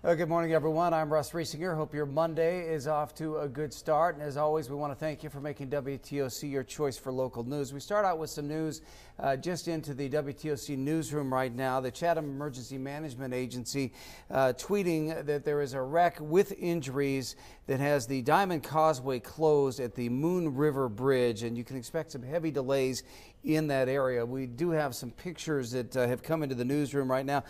Good morning, everyone. I'm Russ Riesinger. Hope your Monday is off to a good start. And as always, we want to thank you for making WTOC your choice for local news. We start out with some news just into the WTOC newsroom right now. The Chatham Emergency Management Agency tweeting that there is a wreck with injuries that has the Diamond Causeway closed at the Moon River Bridge, and you can expect some heavy delays in that area. We do have some pictures that have come into the newsroom right now.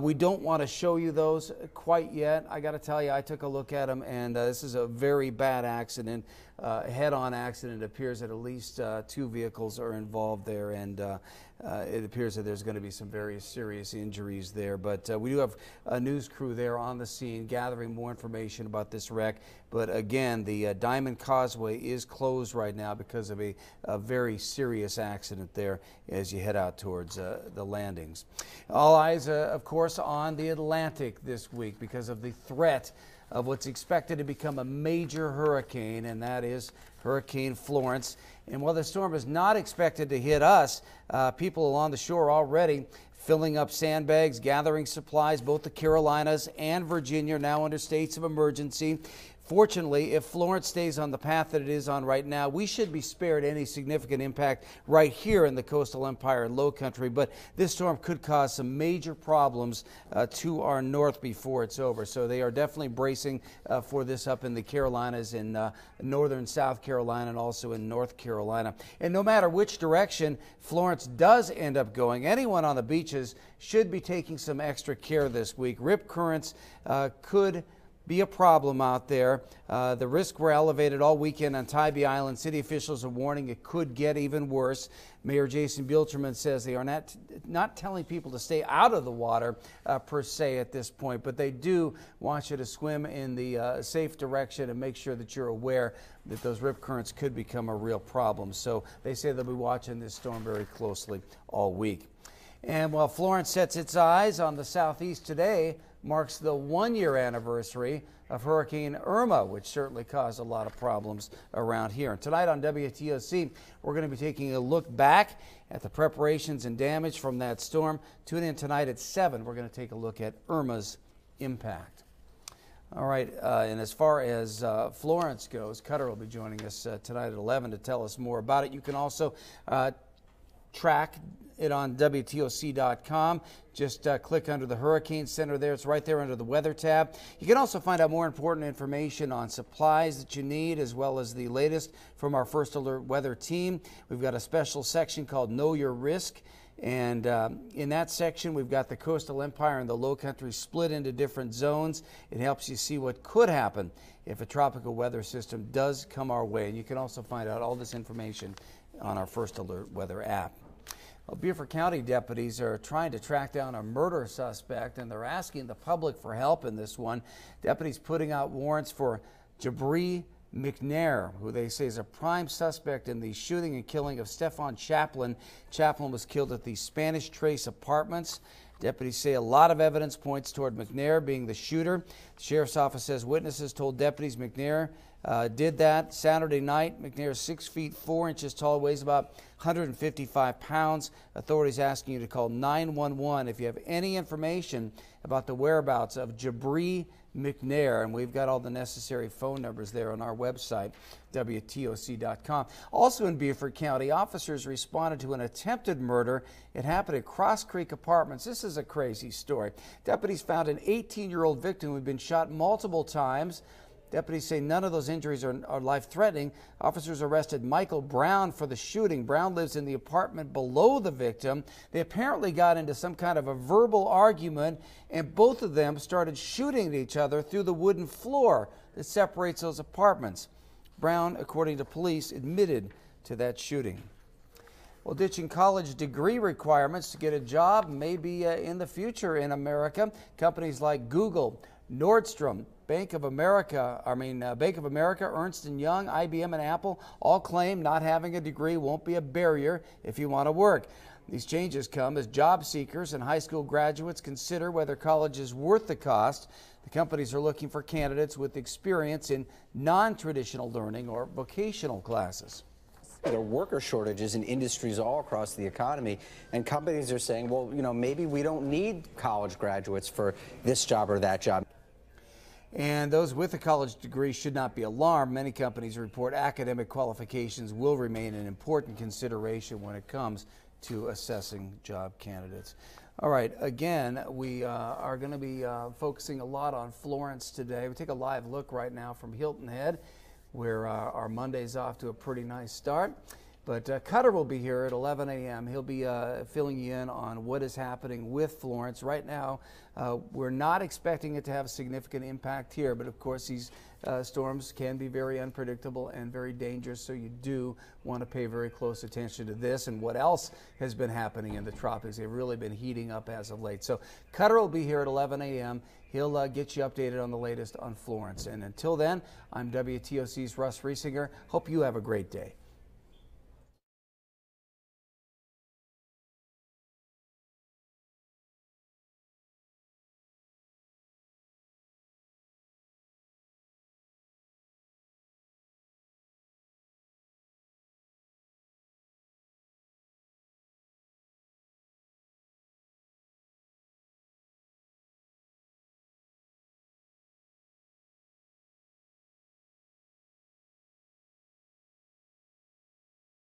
We don't want to show you those quite yet. I got to tell you, I took a look at them, and this is a very bad accident, head-on accident. It appears that at least two vehicles are involved there, and it appears that there's going to be some very serious injuries there. But we do have a news crew there on the scene gathering more information about this wreck. But again, the Diamond Causeway is closed right now because of a very serious accident there as you head out towards the landings. All eyes, of course, on the Atlantic this week because of the threat of what's expected to become a major hurricane, and that is Hurricane Florence. And while the storm is not expected to hit us, people along the shore already filling up sandbags, gathering supplies. Both the Carolinas and Virginia are now under states of emergency. Fortunately, if Florence stays on the path that it is on right now, we should be spared any significant impact right here in the coastal empire and low country. But this storm could cause some major problems to our north before it's over. So they are definitely bracing for this up in the Carolinas, in northern South Carolina, and also in North Carolina. And no matter which direction Florence does end up going, anyone on the beaches should be taking some extra care this week. Rip currents could be a problem out there. The risks were elevated all weekend on Tybee Island. City officials are warning it could get even worse. Mayor Jason Buelterman says they are not telling people to stay out of the water per se at this point, but they do want you to swim in the safe direction and make sure that you're aware that those rip currents could become a real problem. So they say they'll be watching this storm very closely all week. And while Florence sets its eyes on the southeast today, marks the one-year anniversary of Hurricane Irma, which certainly caused a lot of problems around here. And tonight on WTOC, we're going to be taking a look back at the preparations and damage from that storm. Tune in tonight at 7. We're going to take a look at Irma's impact. All right, and as far as Florence goes, Cutter will be joining us tonight at 11 to tell us more about it. You can also track it on WTOC.com. Just click under the Hurricane Center there. It's right there under the Weather tab. You can also find out more important information on supplies that you need, as well as the latest from our First Alert Weather team. We've got a special section called Know Your Risk. And in that section, we've got the coastal empire and the low country split into different zones. It helps you see what could happen if a tropical weather system does come our way. And you can also find out all this information on our First Alert Weather app. Well, Beaufort County deputies are trying to track down a murder suspect, and they're asking the public for help in this one. Deputies putting out warrants for Jabri McNair, who they say is a prime suspect in the shooting and killing of Stefan Chaplin. Chaplin was killed at the Spanish Trace Apartments. Deputies say a lot of evidence points toward McNair being the shooter. The sheriff's office says witnesses told deputies McNair did that Saturday night. McNair is 6 feet 4 inches tall, weighs about 155 pounds. Authorities asking you to call 911 if you have any information about the whereabouts of Jabri McNair, and we've got all the necessary phone numbers there on our website, WTOC.com. Also in Beaufort County, officers responded to an attempted murder. It happened at Cross Creek Apartments. This is a crazy story. Deputies found an 18-year-old victim who had been shot multiple times. Deputies say none of those injuries are life-threatening. Officers arrested Michael Brown for the shooting. Brown lives in the apartment below the victim. They apparently got into some kind of a verbal argument, and both of them started shooting at each other through the wooden floor that separates those apartments. Brown, according to police, admitted to that shooting. Well, ditching college degree requirements to get a job may be in the future in America. Companies like Google, Nordstrom, Bank of America, Ernst & Young, IBM, and Apple all claim not having a degree won't be a barrier if you want to work. These changes come as job seekers and high school graduates consider whether college is worth the cost. The companies are looking for candidates with experience in non-traditional learning or vocational classes. There are worker shortages in industries all across the economy, and companies are saying, well, maybe we don't need college graduates for this job or that job. And those with a college degree should not be alarmed. Many companies report academic qualifications will remain an important consideration when it comes to assessing job candidates. All right, again, we are going to be focusing a lot on Florence today. We take a live look right now from Hilton Head, where our Monday's off to a pretty nice start. But Cutter will be here at 11 a.m. He'll be filling you in on what is happening with Florence. Right now, we're not expecting it to have a significant impact here, but of course these storms can be very unpredictable and very dangerous, so you do want to pay very close attention to this and what else has been happening in the tropics. They've really been heating up as of late. So Cutter will be here at 11 a.m. He'll get you updated on the latest on Florence. And until then, I'm WTOC's Russ Riesinger. Hope you have a great day.